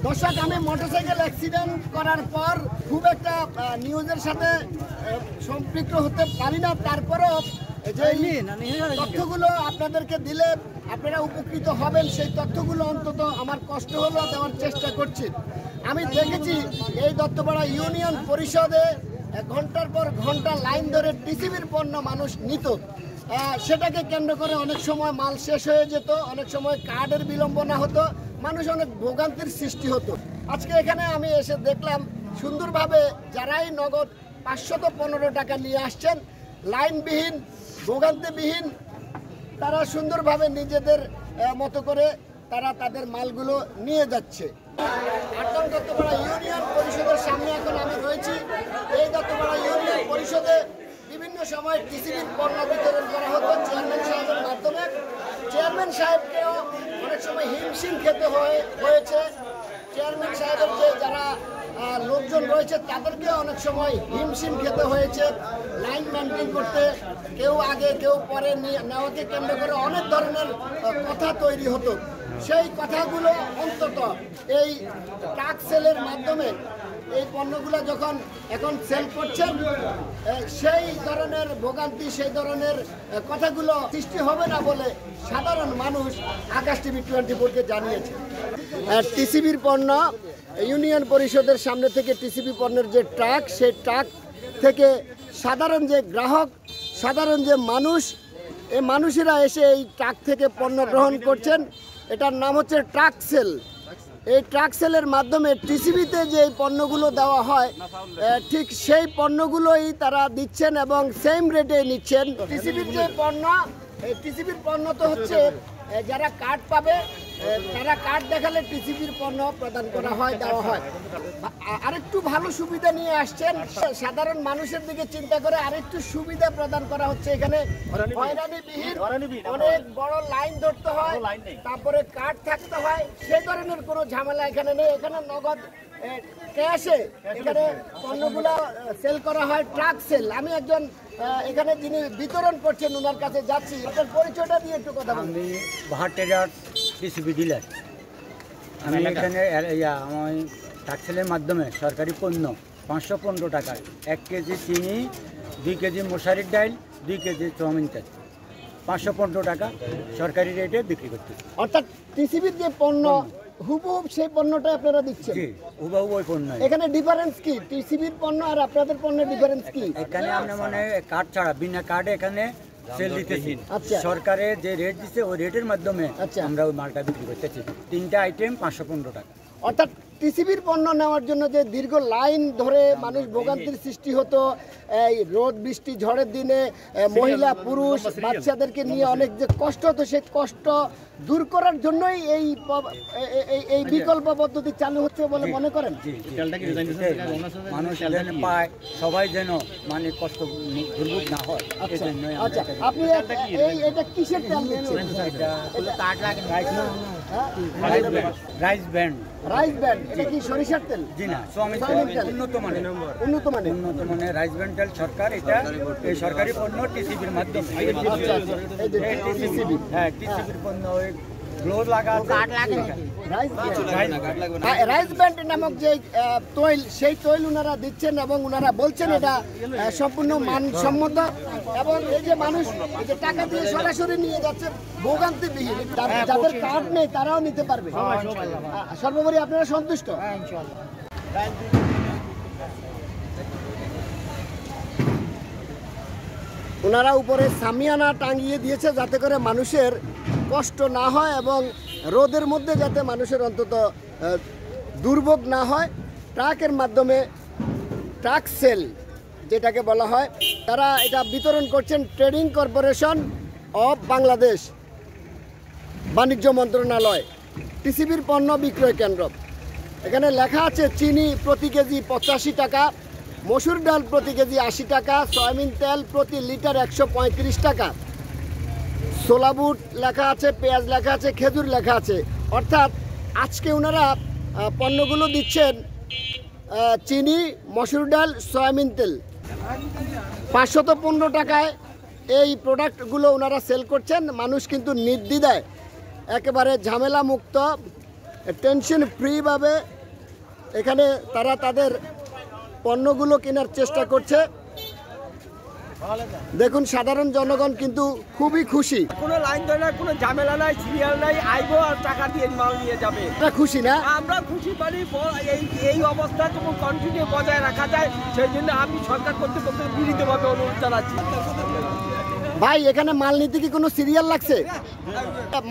দর্শক, আমি motorcycle accident করার পর খুব একটা নিউজের সাথে সম্পৃক্ত হতে পারি না, তারপরেও যে তথ্যগুলো আপনাদেরকে দিলে আপনারা উপকৃত হবেন সেই তথ্যগুলো অন্তত আমার কষ্ট হলেও দেওয়ার চেষ্টা করছি। আমি দেখেছি এই দত্তপাড়া ইউনিয়ন পরিষদে ঘন্টার পর ঘন্টা লাইন ধরে টিসিবির পণ্য মানুষ নিত। সেটাকে কেন্দ্র করে অনেক সময় মাল শেষ হয়ে যেত, অনেক সময় কার্ডের বিলম্বনা হতো, মানুষ অনেক ভোগান্তির সৃষ্টি হতো। আজকে এখানে আমি এসে দেখলাম সুন্দরভাবে যারাই নগদ 515 টাকা নিয়ে আসছেন, লাইনবিহীন ভোগান্তিবিহীন, তারা সুন্দরভাবে নিজেদের মতো করে তারা তাদের মালগুলো নিয়ে যাচ্ছে। 8 নং দত্তপাড়া ইউনিয়ন পরিষদের সামনে এখন আমি রয়েছি। এই দত্তপাড়া ইউনিয়ন পরিষদে বিভিন্ন সময় টিসিবির পণ্য বিতরণ করা হতো চেয়ারম্যান সাহেবের মাধ্যমে। চেয়ারম্যান সাহেবকেও অনেক সময় হিমশিম খেতে হয়েছে। চেয়ারম্যান সাহেবের যে যারা লোকজন রয়েছে তাদেরকেও অনেক সময় হিমশিম খেতে হয়েছে লাইন মেনটেন করতে। কেউ আগে কেউ পরে নেওয়াকে কেন্দ্র করে অনেক ধরনের কথা তৈরি হতো। সেই কথাগুলো অন্তত এই ট্রাক সেলের মাধ্যমে এই পণ্যগুলো যখন এখন সেল করছেন, সেই ধরনের ভোগান্তি, সেই ধরনের কথাগুলো সৃষ্টি হবে না বলে সাধারণ মানুষ আকাশ টিভি 24-কে জানিয়েছে। টিসিবির পণ্য ইউনিয়ন পরিষদের সামনে থেকে টিসিবি পণ্যের যে ট্রাক, সেই ট্রাক থেকে সাধারণ যে গ্রাহক, সাধারণ যে মানুষ, এই মানুষেরা এসে এই ট্রাক থেকে পণ্য গ্রহণ করছেন। এটার নাম হচ্ছে ট্রাক সেল। এই ট্রাক সেলের মাধ্যমে টিসিবিতে যে পণ্যগুলো দেওয়া হয় ঠিক সেই পণ্যগুলোই তারা দিচ্ছেন এবং সেম রেটে নিচ্ছেন। টিসিবির যে পণ্য, এই টিসিবির পণ্য তো হচ্ছে যারা কার্ড পাবে তারা কার্ড দেখালে টিসিবির পণ্য প্রদান করা হয়, দেওয়া হয়। আরেকটু ভালো সুবিধা নিয়ে আসছেন, সাধারণ মানুষের দিকে চিন্তা করে আরেকটু সুবিধা প্রদান করা হচ্ছে। এখানে হয়রানিবিহীন অনেক বড় লাইন ধরতে হয়, তারপরে কার্ড থাকতে হয়, সেই ধরনের কোনো ঝামেলা এখানে নেই। এখানে নগদ ক্যাশে এখানে পণ্যগুলো সেল করা হয়, ট্রাক সেল। আমি একজন এখানে যিনি বিতরণ করছেন ওনার কাছে যাচ্ছি। আপনার পরিচয়টা দিয়ে একটু কথা বলুন। আমি বাহার টিসিবি ডিলার। আমি এখানে আমার ট্রাক সেলের মাধ্যমে সরকারি পণ্য 515 টাকায় 1 কেজি চিনি, 2 কেজি মশারির ডাল, 2 কেজি চাউমিন তেল 515 টাকা সরকারি রেটে বিক্রি করতে। অর্থাৎ টিসিবির যে পণ্য হুবহুব সেই পণ্যটা আপনারা দিচ্ছেন? জি, হুবহু ওই পণ্য। এখানে ডিফারেন্স কি টিসিবির পণ্য আর আপনাদের পণ্যের ডিফারেন্স কি? এখানে আমরা মানে কার্ড ছাড়া বিনা কার্ডে এখানে সেল দিতেছি। আচ্ছা, সরকারের যে রেট দিচ্ছে ওই রেটের মাধ্যমে আমরা ওই মালটা বিক্রি করতেছি। 3টা আইটেম 515 টাকা। অর্থাৎ টিসিবির পণ্য নেওয়ার জন্য যে দীর্ঘ লাইন ধরে মানুষ ভোগান্তির সৃষ্টি হতো, এই রোদ বৃষ্টি ঝড়ের দিনে মহিলা পুরুষ বাচ্চাদেরকে নিয়ে অনেক যে কষ্ট হতো, সেই কষ্ট দূর করার জন্যই এই বিকল্প পদ্ধতি চালু হচ্ছে বলে মনে করেন? মানুষ যেন পায়, সবাই যেন মানে কষ্ট দুর্ভোগ না হয়। আচ্ছা, আপনি এটা কিসের তেল দিচ্ছেন? Rice band. রাইস ব্যান্ড, এটা কি সরিষার তেল? জি না, চাউমিন তেল। উন্নত মানের রাইস ব্যান্ড তেল সরকার, এটা এই সরকারি পণ্য টিসিবির মাধ্যমে। হ্যাঁ, টিসিবির পণ্য রাইস ব্যান্ড নামক যে তৈল, সেই তৈল ওনারা দিচ্ছেন এবং ওনারা বলছেন এটা সম্পূর্ণ মানসম্মত। এবং এই যে মানুষ যে টাকা দিয়ে সরাসরি নিয়ে যাচ্ছে ভোগান্তিবিহীন, যাদের কার্ড নেই তারাও নিতে পারবে। সর্বোপরি আপনারা সন্তুষ্ট? ওনারা উপরে সামিয়ানা টাঙিয়ে দিয়েছে যাতে করে মানুষের কষ্ট না হয় এবং রোদের মধ্যে যাতে মানুষের অন্তত দুর্ভোগ না হয়। ট্রাকের মাধ্যমে ট্রাক সেল যেটাকে বলা হয়, তারা এটা বিতরণ করছেন ট্রেডিং কর্পোরেশন অফ বাংলাদেশ, বাণিজ্য মন্ত্রণালয়, টিসিবির পণ্য বিক্রয় কেন্দ্র। এখানে লেখা আছে চিনি প্রতি কেজি 85 টাকা, মসুর ডাল প্রতি কেজি 80 টাকা, সয়াবিন তেল প্রতি লিটার 135 টাকা, ছোলা বুট লেখা আছে, পেঁয়াজ লেখা আছে, খেজুর লেখা আছে। অর্থাৎ আজকে ওনারা পণ্যগুলো দিচ্ছেন চিনি, মসুর ডাল, সয়াবিন তেল 515 টাকায় এই প্রোডাক্টগুলো ওনারা সেল করছেন। মানুষ কিন্তু নির্দ্বিধায় একেবারে ঝামেলা মুক্ত টেনশন ফ্রিভাবে এখানে তারা তাদের পণ্যগুলো কেনার চেষ্টা করছে। দেখুন সাধারণ জনগণ কিন্তু খুবই খুশি। কোনো লাইন ধরে না, কোনো ঝামেলা নাই, সিরিয়াল নাই, আইবো আর টাকা দিয়ে মাল নিয়ে যাবে। এটা খুশি না? আমরা খুশি পারি। এই অবস্থা যেন কন্টিনিউ বজায় রাখা যায়, সেই জন্য আমি সরকার কর্তৃপক্ষের বিরুদ্ধভাবে অনুরোধ জানাচ্ছি। ভাই এখানে মাল নিতে কি কোনো সিরিয়াল লাগছে?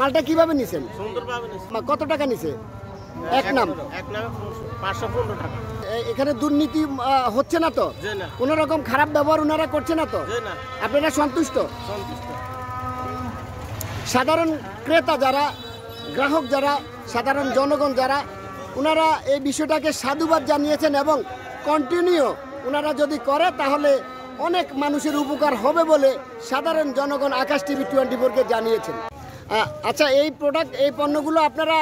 মালটা কিভাবে নিছেন? সুন্দরভাবে কত টাকা নিছে? এক নাম 515 টাকা। এখানে দুর্নীতি হচ্ছে না তো? কোন রকম খারাপ ব্যবহার ওনারা করছে না তো? আপনারা সন্তুষ্ট? সাধারণ ক্রেতা যারা, গ্রাহক যারা, সাধারণ জনগণ যারা, ওনারা এই বিষয়টাকে সাধুবাদ জানিয়েছেন এবং কন্টিনিউ ওনারা যদি করে তাহলে অনেক মানুষের উপকার হবে বলে সাধারণ জনগণ আকাশ টিভি 24-কে জানিয়েছেন। আচ্ছা, এই প্রোডাক্ট, এই পণ্যগুলো আপনারা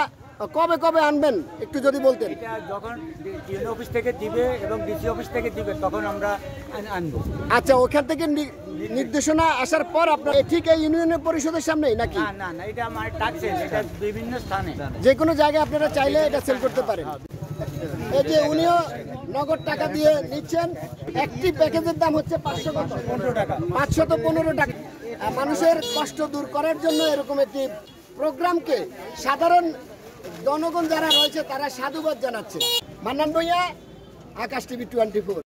কবে কবে আনবেন একটু যদি বলতেন। এটা যখন ডিএন অফিস থেকে দিবে এবং ডিসি অফিস থেকে দিবে তখন আমরা আনবো। আচ্ছা, ওখান থেকে নির্দেশনা আসার পর আপনার ঠিক এই ইউনিয়নের পরিষদের সামনেই নাকি? না না না, এটা আমার টাকসেল, এটা বিভিন্ন স্থানে যে কোনো জায়গায় আপনারা চাইলে এটা সেল করতে পারেন। এই যে উনিও নগদ টাকা দিয়ে নিচ্ছেন। একটি প্যাকেজের দাম হচ্ছে 515 টাকা। 515 টাকা। মানুষের কষ্ট দূর করার জন্য এরকম একটি প্রোগ্রামকে সাধারণ জনগণ যারা রয়েছে তারা সাধুবাদ জানাচ্ছে। মান্নান ভূঁইয়া, আকাশ টিভি 24।